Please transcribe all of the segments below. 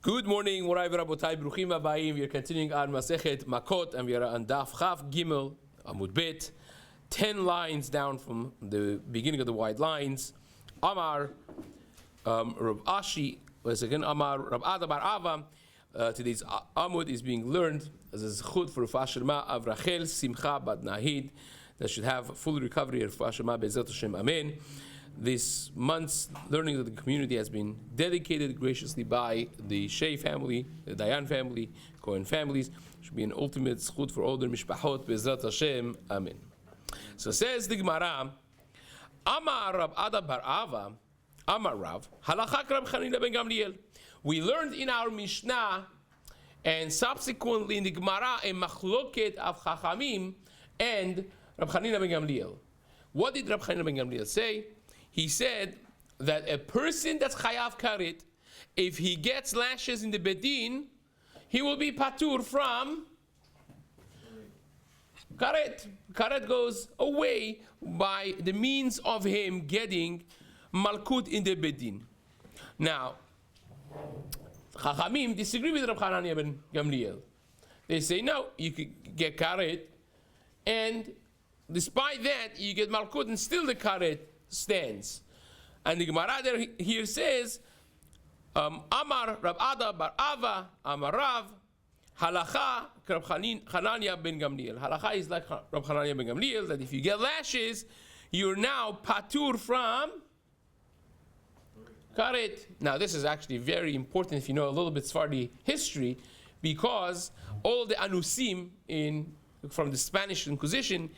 Good morning, Morai v'Rabotai, Bruchim Abayim. We are continuing on Masechet Makkot, and we are on Daf Chaf Gimel Amud Bet, 10 lines down from the beginning of the wide lines. Amar Rav Ashi, once again Amar Rav Ada Bar Ava. Today's Amud is being learned as a zechut for Rufah Shlema of Rachel Simcha Bat Nahid, that should have full recovery of Rufah Shlema Be'ezrat Hashem. Amen. This month's learning of the community has been dedicated graciously by the Shea family, the Dayan family, Cohen families. It should be an ultimate zchut for all their mishpachot, Be'ezrat Hashem. Amen. So says the Gemara, Amar Rav Ada Bar Ava, Amar Rav, Halachak Rab Chanina ben Gamliel. We learned in our Mishnah, and subsequently in the Gemara, a machloket of Chachamim and Rab Chanina ben Gamliel. What did Rab Chanina ben Gamliel say? He said that a person that's chayav karet, if he gets lashes in the bedin, he will be patur from karet. Karet goes away by the means of him getting malkut in the bedin. Now, Chachamim disagree with Rab Chanina ben Gamliel. They say no, you could get karet, and despite that, you get malkut, and still the karet stands. And the Gemara there here says, Amar Rav Ada Bar Ava, Amar Rav, Halacha Rab Chananya ben Gamliel. Halacha is like Rab Chananya ben Gamliel, that if you get lashes, you're now patur from karet. Now this is actually very important if you know a little bit Sephardi history, because all the anusim from the Spanish Inquisition,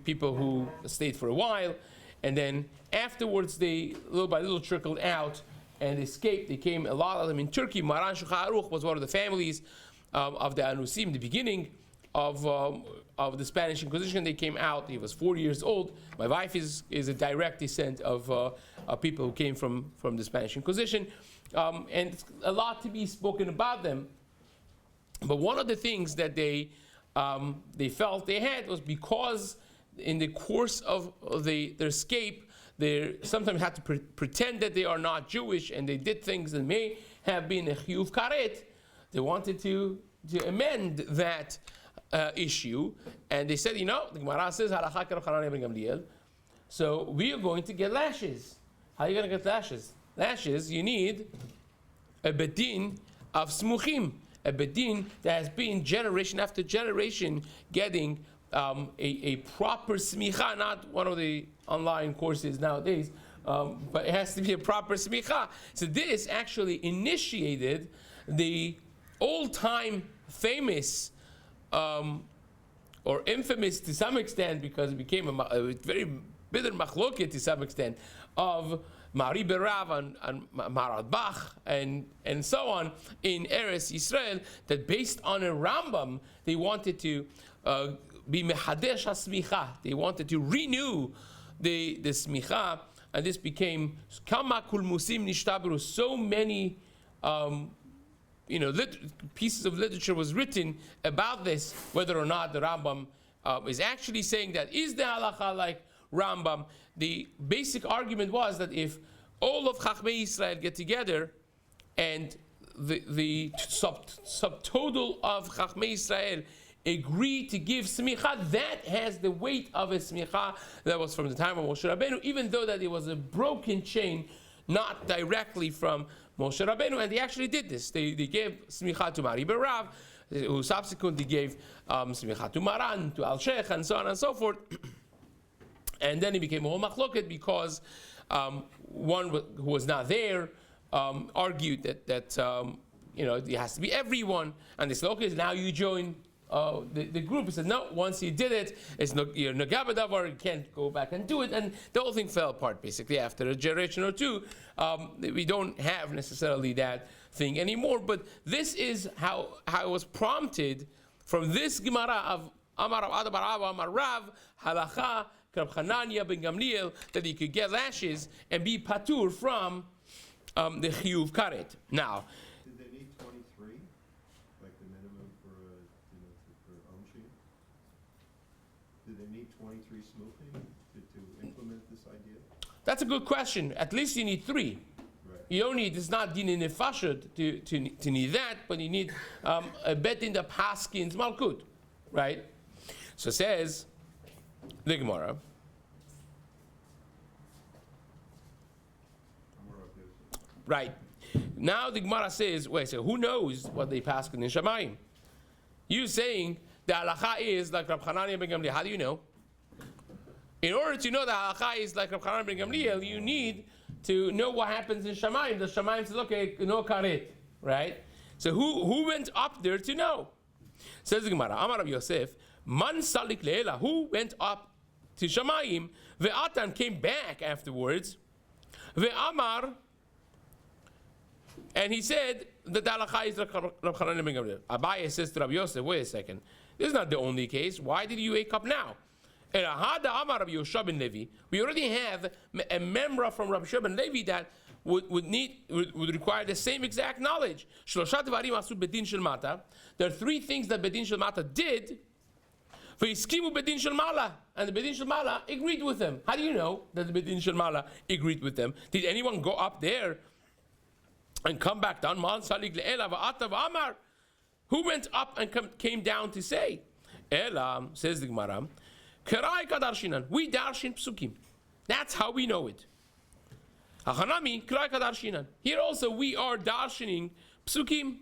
people who stayed for a while, and then afterwards they little by little trickled out and escaped. They came, a lot of them in Turkey. Maran Shulchan Aruch was one of the families of the Anusim, the beginning of the Spanish Inquisition. They came out. He was 4 years old. My wife is a direct descent of people who came from the Spanish Inquisition, and a lot to be spoken about them. But one of the things that they felt they had was because in the course of their escape, they sometimes had to pretend that they are not Jewish, and they did things that may have been a chiyuv karet. They wanted to amend that issue, and they said, the Gemara says, Halachak Rab Chananya ben Gamliel, so we are going to get lashes. How are you going to get lashes? Lashes, you need a bedin of smuchim. A bedin that has been generation after generation getting a proper smicha, not one of the online courses nowadays, but it has to be a proper smicha. So this actually initiated the old-time famous or infamous to some extent, because it became a very bitter machloket to some extent, of Mari Berav and Marad Bach and so on in Eretz Yisrael, that based on a Rambam, they wanted to be mehadesh ha-smicha. They wanted to renew the smicha, and this became kama kulmusim nishtabru. So many pieces of literature was written about this, whether or not the Rambam is actually saying that. Is the halacha like Rambam? The basic argument was that if all of Chachmei Yisrael get together and the subtotal of Chachmei Yisrael agree to give smicha, that has the weight of a smicha that was from the time of Moshe Rabbeinu, even though that it was a broken chain, not directly from Moshe Rabbeinu. And they actually did this. They gave smicha to Mari Berav, who subsequently gave smicha to Maran, to Al Sheikh, and so on and so forth. And then it became a whole machloket because one who was not there argued that it has to be everyone. And they said, okay, now you join the group. He said, no, once you did it, you're nagabadavar, you can't go back and do it. And the whole thing fell apart, basically, after a generation or two. We don't have necessarily that thing anymore. But this is how it was prompted from this Gemara of Amar Rav Ada Bar Ava, Amar Rav, Halacha Rab Chananya ben Gamliel, that he could get lashes and be patur from the chiyuv karet. Now, did they need 23, like the minimum for Omshi? Did they need 23 smuchim to implement this idea? That's a good question. At least you need 3. Right. You don't need, it's not din in nefashot to need that, but you need a bet in the paskins malkut, right? So says the Gemara. Right. Now the Gemara says, wait, so who knows what they paskin in Shamayim? You saying the halacha is like Rab Chananya ben Gamliel. How do you know? In order to know the halacha is like Rab Chananya ben Gamliel, you need to know what happens in Shamayim. The Shamayim says, okay, no karet, right? So who went up there to know? Says the Gemara, Amar Rav Yosef, Man salik le'ela, who went up to Shamayim, ve'atan came back afterwards, ve'amar, and he said that the halacha is like Rab Chananya ben Gamliel. Abaye says to Rabbi Yosef, wait a second, this is not the only case. Why did you wake up now? We already have a member from Rabbi Shlomo ben Levi that would require the same exact knowledge. There are 3 things that Bedin Shel Mata did, and the Bedin Shel Mala agreed with them. How do you know that the Bedin Shel Mala agreed with them? Did anyone go up there and come back down? Who went up and came down to say? Ela, says the Gemara, we darshin psukim. That's how we know it. Here also we are darshining psukim.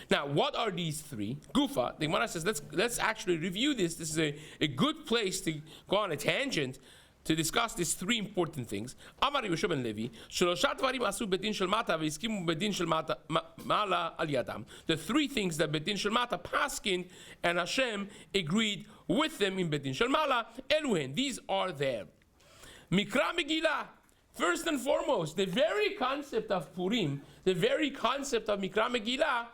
Now, what are these 3? Gufa, the Gemara says, let's actually review this. This is a good place to go on a tangent to discuss these 3 important things. Amar Rabbi Shlomo ben Levi, shelosha dvarim asu bedin shel mata v'hiskimu bedin shel mata mala al yadam. The 3 things that bedin shel mata paskin and Hashem agreed with them in bedin shel mala. Eluhen, these are there. Mikra Megillah. First and foremost, the very concept of Purim, the very concept of Mikra Megillah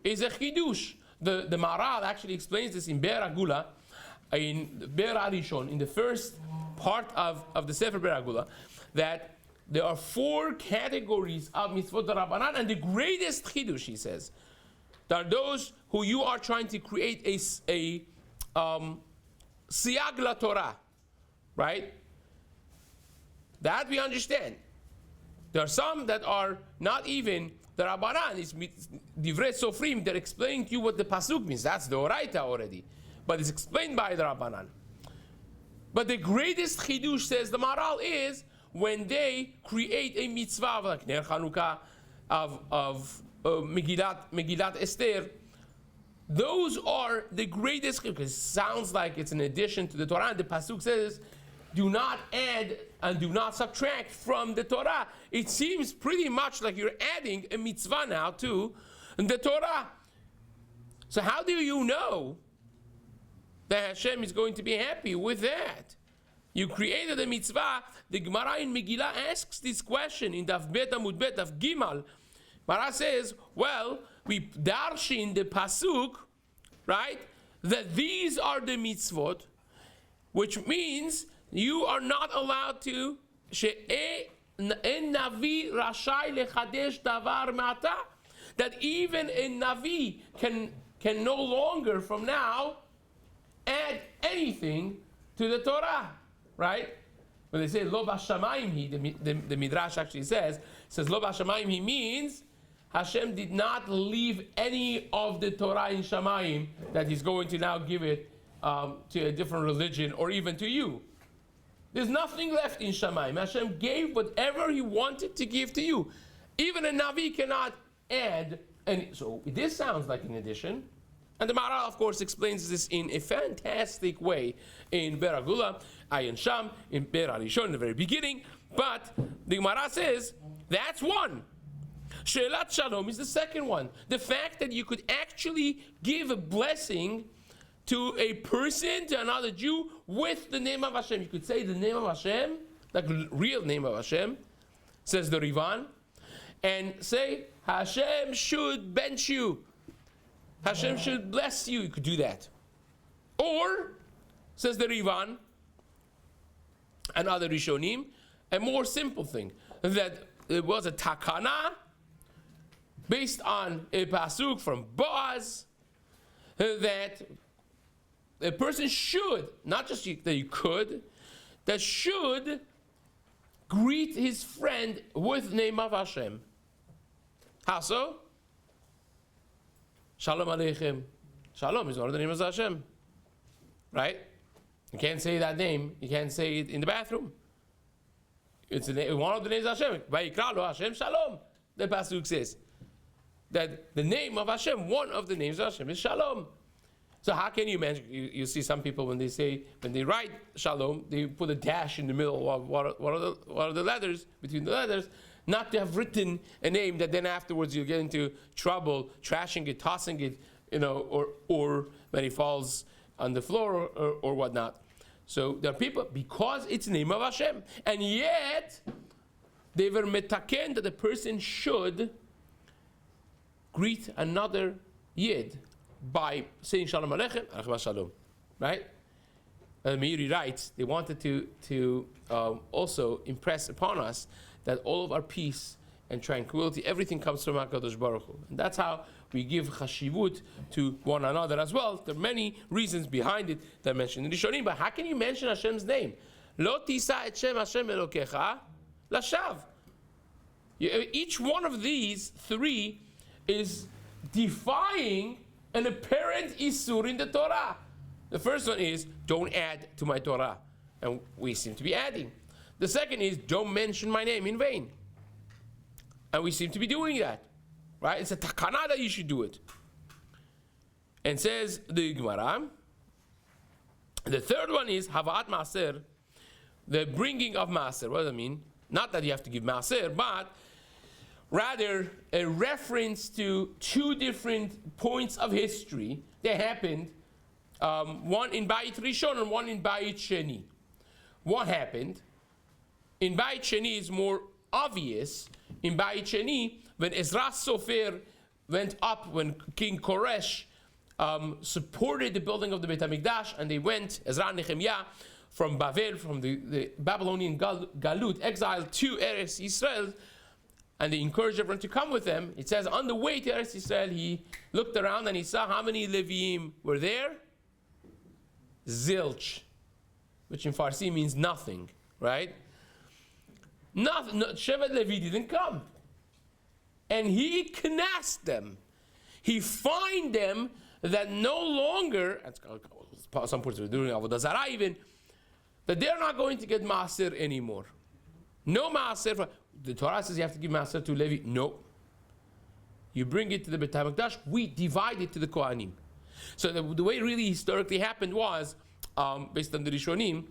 is a chidush. The Maral actually explains this in Be'er Agula, in Be'er Arishon, in the first part of the Sefer Be'er Agula, that there are 4 categories of mitzvot Rabbanan, and the greatest chidush, he says, there are those who you are trying to create a siyag la Torah, right? That we understand. There are some that are not even the Rabbanan, it's Divrei Sofrim, they're explaining to you what the Pasuk means. That's the Oraita already. But it's explained by the Rabbanan. But the greatest chidush, says the Maral, is when they create a mitzvah like Ner Chanukah, of Megillat Esther. Those are the greatest, because it sounds like it's an addition to the Torah. And the Pasuk says, do not add and do not subtract from the Torah. It seems pretty much like you're adding a mitzvah now to the Torah. So how do you know that Hashem is going to be happy with that? You created a mitzvah. The Gemara in Megillah asks this question in Daf Bet Amud Bet Daf Gimal. Gemara says, well, we darshin the pasuk, right, that these are the mitzvot, which means you are not allowed to that even a Navi can no longer from now add anything to the Torah, right? When they say lo b'shamayim, the Midrash actually says lo b'shamayim, he means Hashem did not leave any of the Torah in Shamayim that he's going to now give it to a different religion or even to you. There's nothing left in Shamayim. Hashem gave whatever he wanted to give to you. Even a Navi cannot add. And so this sounds like an addition. And the Maharal, of course, explains this in a fantastic way in Be'er Agula, Ayin Sham, in Be'er Arishon, in the very beginning. But the Gemara says, that's one. She'elat Shalom is the second one. The fact that you could actually give a blessing to a person, to another Jew, with the name of Hashem. You could say the name of Hashem, like the real name of Hashem, says the Rivan, and say, Hashem should bench you. Hashem should bless you. You could do that. Or, says the Rivan, and other Rishonim, a more simple thing, that it was a takana, based on a pasuk from Boaz, that a person should, not just that you could, that should greet his friend with name of Hashem. How so? Shalom Aleichem. Shalom is one of the names of Hashem. Right? You can't say that name. You can't say it in the bathroom. It's one of the names of Hashem. Vayikra lo Hashem Shalom. The pasuk says that the name of Hashem, one of the names of Hashem, is Shalom. So how can you imagine? You see some people when they write Shalom, they put a dash in the middle of one of the letters, between the letters, not to have written a name that then afterwards you'll get into trouble, trashing it, tossing it, or when it falls on the floor or whatnot. So there are people, because it's the name of Hashem, and yet they were metaken that the person should greet another Yid by saying Shalom Aleichem, Aleichem Shalom, right? Meiri writes, they wanted to also impress upon us that all of our peace and tranquility, everything comes from HaKadosh Baruch Hu. And that's how we give chashivut to one another as well. There are many reasons behind it that are mentioned in the Rishonim, but how can you mention Hashem's name? Lo tisa et shem Hashem Elokecha lashav. Each one of these three is defying an apparent isur in the Torah. The first one is, don't add to my Torah. And we seem to be adding. The second is, don't mention my name in vain. And we seem to be doing that. Right? It's a takana that you should do it. And says the Gemara, the third one is, Havaat Maaser, the bringing of Maaser. What does that mean? Not that you have to give Maaser, but rather a reference to two different points of history that happened, one in Bayit Rishon and one in Bayit Sheni. What happened? In Bayit Sheni is more obvious. In Bayit Sheni, when Ezra Sofer went up, when King Koresh supported the building of the Beit HaMikdash, and they went, Ezra and Nehemiah, from Bavel, from the Babylonian Galut, exile to Eretz Yisrael, and they encouraged everyone to come with them. It says, on the way to Eretz Yisrael, he looked around and he saw how many Leviim were there? Zilch, which in Farsi means nothing, right? Nothing. Shevet Levi didn't come. And he knassed them. He fined them that no longer, some parts were doing Avodah Zarah even, that they're not going to get Maaser anymore. No Maaser. The Torah says you have to give Maaser to Levi. No. You bring it to the Beit HaMikdash, we divide it to the Kohanim. So the way it really historically happened was, based on the Rishonim,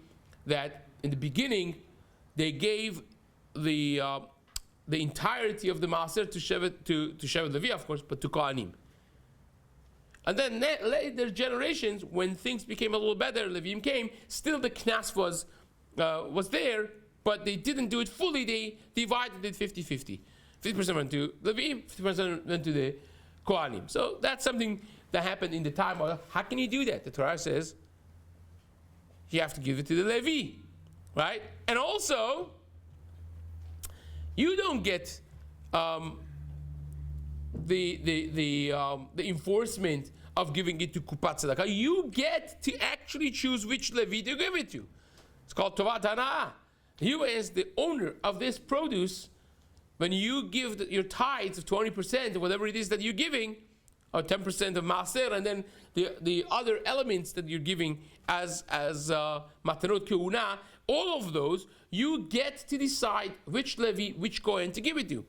that in the beginning, they gave the entirety of the Maaser to Shevet Levi, of course, but to Kohanim. And then later generations, when things became a little better, Leviim came, still the Knas was there, but they didn't do it fully. They divided it 50-50. 50% went to Leviim, 50% went to the Kohanim. So that's something that happened in the time of, how can you do that? The Torah says you have to give it to the Levi, right? And also, you don't get the enforcement of giving it to Kupat Tzedakah. You get to actually choose which Levi to give it to. It's called Tovat Hana'ah. You as the owner of this produce, when you give your tithes of 20% of whatever it is that you're giving, or 10% of Maaser, and then the other elements that you're giving as Matanot Keuna, all of those, you get to decide which Levi, which Kohen to give it to.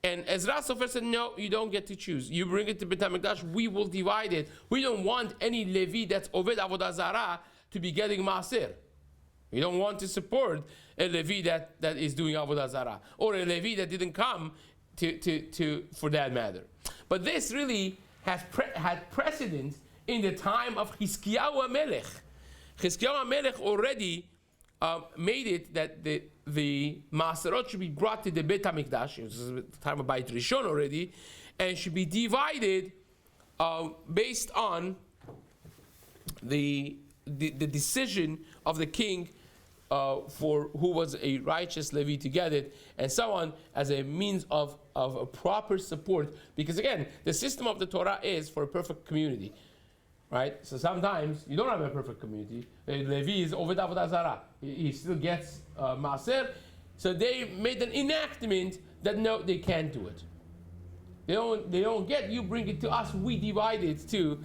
And Ezra Sofer said, no, you don't get to choose. You bring it to Beit HaMikdash, we will divide it. We don't want any Levi that's Oved Avodah Zarah to be getting Maaser. We don't want to support a Levi that is doing Avodah Zarah, or a Levi that didn't come to for that matter. But this really had precedence in the time of Chizkiyahu HaMelech. Chizkiyahu HaMelech already made it that the Maaserot should be brought to the Beit HaMikdash. It was the time of Bayit Rishon already, and should be divided based on the decision of the king for who was a righteous Levi to get it, and so on, as a means of a proper support. Because again, the system of the Torah is for a perfect community, right? So sometimes you don't have a perfect community. Levi is Oved Avodah Zarah. He still gets Maaser. So they made an enactment that no, they can't do it. They don't get, you bring it to us, we divide it to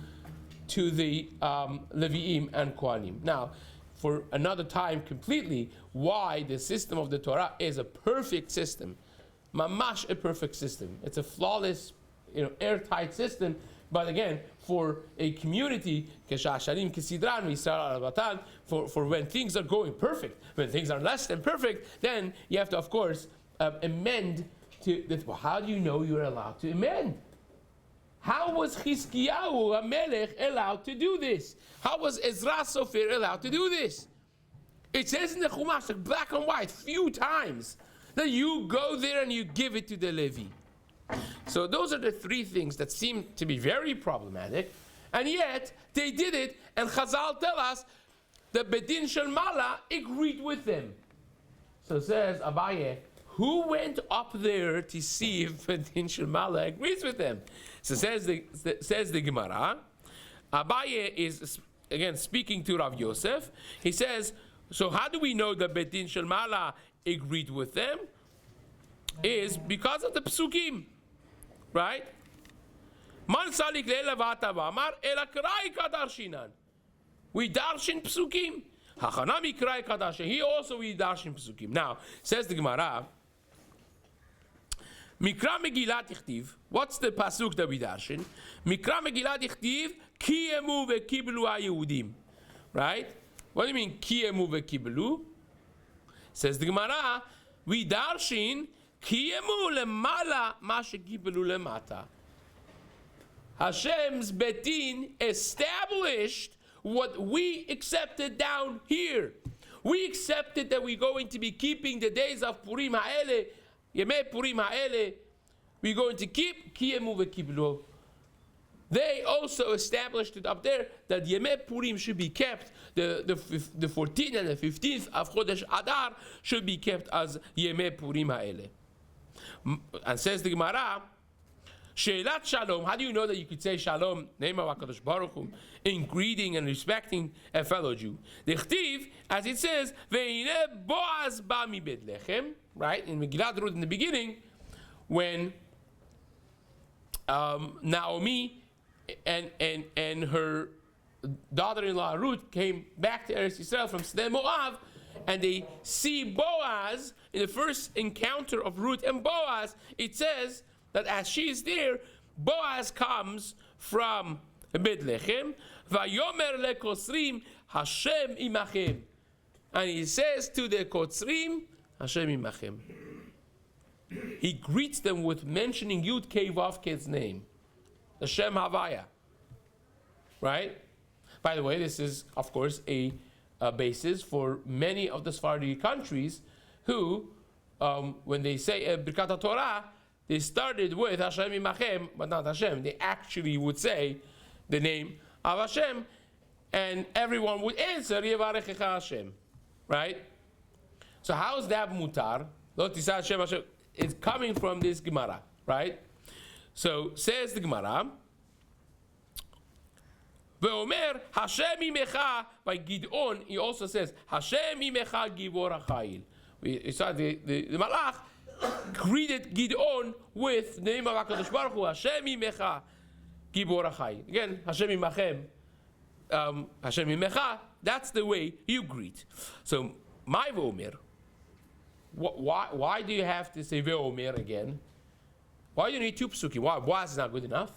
the Leviim and Kohanim. Now, for another time completely, why the system of the Torah is a perfect system. Mamash, a perfect system. It's a flawless, airtight system. But again, for a community, for when things are going perfect, when things are less than perfect, then you have to, of course, amend to this. Well, how do you know you're allowed to amend? How was Chizkiyahu HaMelech allowed to do this? How was Ezra Sofer allowed to do this? It says in the Chumash, like black and white, few times, that you go there and you give it to the Levi. So those are the three things that seem to be very problematic, and yet they did it, and Chazal tell us that Bedin Shel Mala agreed with them. So says Abaye, who went up there to see if Bedin Shel Mala agrees with them? So says the Gemara, Abaye is again speaking to Rav Yosef. He says, so how do we know that Bedin Shel Mala agreed with them? Is because of the psukim. Right? Man salik le'elavat avamar ela krai kadarshinan. We darshin psukim. Hachanami krai kadarshin. He also we darshin psukim. Now, says the Gemara, Mikra Megillat Ichtiv. What's the pasuk that we darshin? Mikra Megillat Ichtiv Kiyemu ve'kiblu ha'Yehudim. Right? What do you mean Kiyemu ve'kiblu? Says the Gemara, we darshin Kiyemu lemala ma shekibelu lemata. Hashem's betin established what we accepted down here. We accepted that we're going to be keeping the days of Purim ha'ele, Yemei Purim ha'ele. We're going to keep Kiyemu ve'kiblu. They also established it up there that Yemei Purim should be kept. The 14th and the 15th of Chodesh Adar should be kept as Yemei Purim ha'ele. And says the Gemara, She'elat Shalom. How do you know that you could say Shalom, name of HaKadosh Baruch Hu, in greeting and respecting a fellow Jew? The Chtiv, as it says, Ve'ine Boaz ba mi Bethlehem, right? In Megillat Ruth in the beginning, when Naomi and her daughter-in-law Ruth came back to Eretz Yisrael from Sdei Moav, and they see Boaz in the first encounter of Ruth and Boaz. It says that as she is there, Boaz comes from Bethlehem. Vayomer lekosrim Hashem imachem, and he says to the kotzrim, Hashem imachem. He greets them with mentioning Yud Kei Vav Kei's name, the Shem Havaya. Right? By the way, this is of course a basis for many of the Sephardi countries who, when they say Birkat Torah, they started with Hashem Imachem, but not Hashem. They actually would say the name of Hashem, and everyone would answer Yevarechecha Hashem. Right? So how is that mutar? Lo tisah Hashem Hashem. It's coming from this Gemara, right? So says the Gemara, Ve'omer Hashem imecha, by Gidon, he also says, Hashem imecha givor ha'chayil. We saw the Malach greeted Gidon with the name of HaKadosh Baruch Hu, Hashem imecha givor ha'chayil. Again, Hashem imachem, Hashem imecha, that's the way you greet. So, my Ve'omer, why do you have to say Ve'omer again? Why do you need two psukim? Why Boaz is not good enough?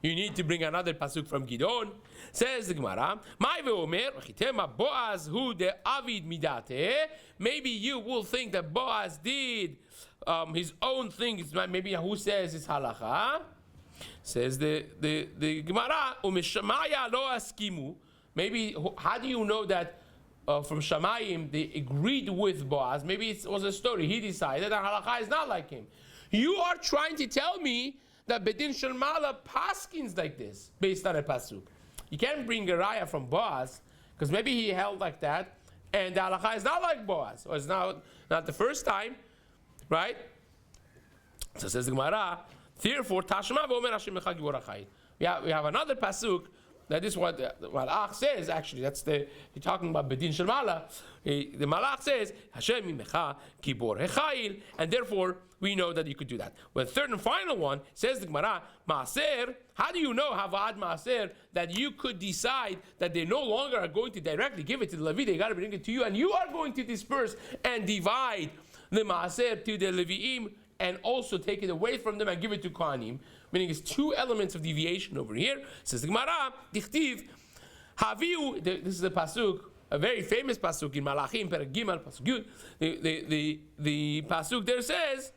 You need to bring another pasuk from Gidon. Says the Gemara, "My ve'omer chitema Boaz hu de avid midate." Maybe you will think that Boaz did his own thing. Maybe who says it's halacha? Says the Gemara, "Umeshamaya lo askimu." Maybe how do you know that from Shamayim they agreed with Boaz? Maybe it was a story. He decided that halacha is not like him. You are trying to tell me that Bedin Shel Mala paskins like this, based on a pasuk. You can't bring a raya from Boaz, because maybe he held like that, and the halacha is not like Boaz, or it's not the first time, right? So says the Gemara, therefore, Tashma v'omer Hashem mecha givor ha'chayil. We have another pasuk That is what the Malach says, actually. That's you're talking about Bedin Shel Mala. The Malach says, Hashem imecha kibor hechayil, and therefore we know that you could do that. Well, the third and final one says the Gemara, Maaser. How do you know, Havad Maaser, that you could decide that they no longer are going to directly give it to the Levi, they got to bring it to you, and you are going to disperse and divide the Maaser to the Leviim, and also take it away from them and give it to Kohanim. Meaning it's two elements of deviation over here. Says the Gemara, Dichtiv, Haviu, this is a pasuk, a very famous pasuk in Malachim, Perek Gimel, pasuk Yud. The pasuk there says,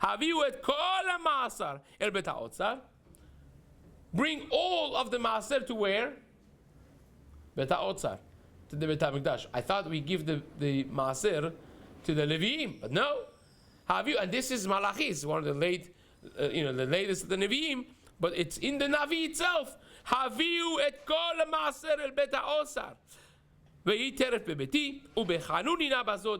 Haviu et kol ha'ma'asar el bet ha'otzar. Bring all of the ma'aser to where? Bet ha'otzar, to the Bet HaMikdash. I thought we give the ma'aser to the Leviim, but no. Haviu, and this is Malachi, it's one of the the latest of the Nevi'im, but it's in the Navi itself. Haviu et kol ha'ma'aser el bet ha'otzar.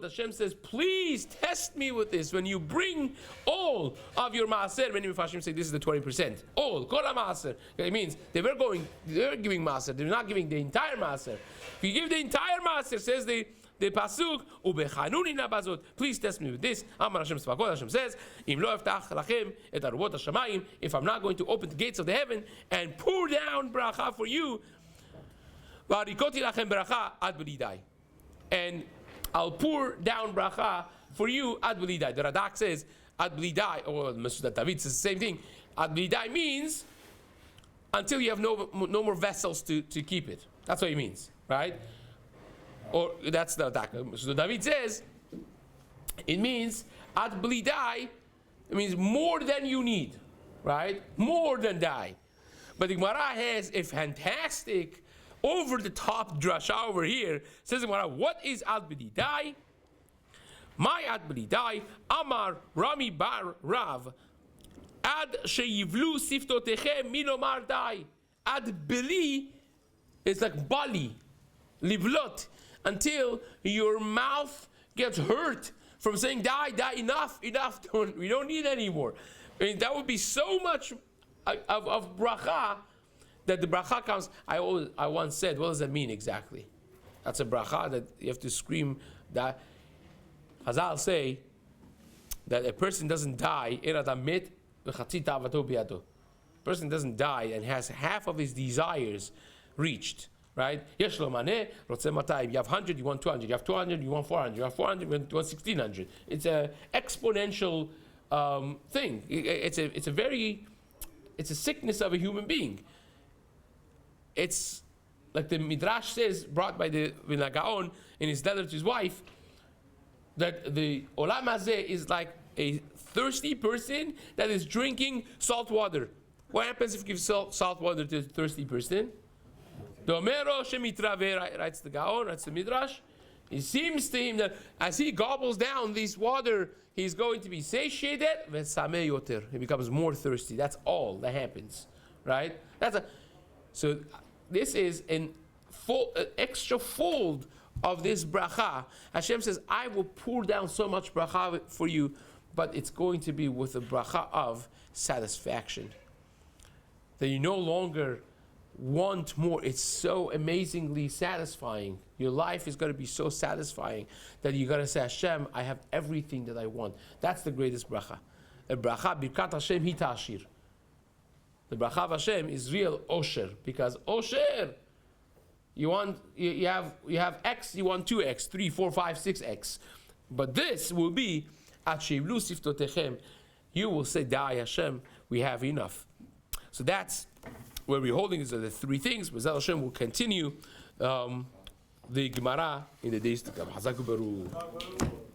Hashem says, please test me with this when you bring all of your maaser. Many Mefashim say this is the 20%. All, kol maaser. It means they were giving maaser. They're not giving the entire maaser. If you give the entire maaser, says the pasuk, ubechanuni nabazot. Please test me with this. Amar Hashem Tzvakot. Hashem says, Im lo eftach lachem et aruvot hashamayim. If I'm not going to open the gates of the heaven and pour down bracha for you, and I'll pour down bracha for you ad b'lidai. The Radak says ad b'lidai, or Masechet David says the same thing. Ad b'lidai means until you have no more vessels to keep it. That's what it means, right? Or that's the Radak. So David says it means ad b'lidai. It means more than you need, right? More than die. But the Gemara has a fantastic over-the-top drasha over here. Says the Gemara, what is ad b'lidai? My ad b'lidai, Amar Rami Bar Rav, ad sheyivlu siftotechem minomar dai. Ad b'li is like bali, livlot, until your mouth gets hurt from saying die, enough, we don't need anymore. I mean, that would be so much of bracha, that the bracha comes. I once said, what does that mean exactly? That's a bracha that you have to scream. That Hazal say that a person doesn't die. A person doesn't die and has half of his desires reached. Right? You have 100, you want 200. You have 200, you want 400. You have 400, you want 1600. It's an exponential thing. It's a sickness of a human being. It's like the Midrash says, brought by the Vilna Gaon in his letter to his wife, that the Olam Hazeh is like a thirsty person that is drinking salt water. What happens if you give salt water to a thirsty person? Domero shemitrave, writes the Gaon, writes the Midrash. It seems to him that as he gobbles down this water, he's going to be satiated. He becomes more thirsty. That's all that happens, right? So this is an extra fold of this bracha. Hashem says, I will pour down so much bracha for you, but it's going to be with a bracha of satisfaction. That you no longer want more. It's so amazingly satisfying. Your life is going to be so satisfying that you're going to say, Hashem, I have everything that I want. That's the greatest bracha. A bracha, Birkat Hashem hi ta'ashir. The bracha of Hashem is real osher, because osher, you have X, you want 2X, 3, 4, 5, 6X. But this will be at shevlu siftotechem. You will say, Dai Hashem, we have enough. So that's where we're holding. These are the three things. B'ezrat Hashem will continue the Gemara in the days to come. Hazaku Baruch.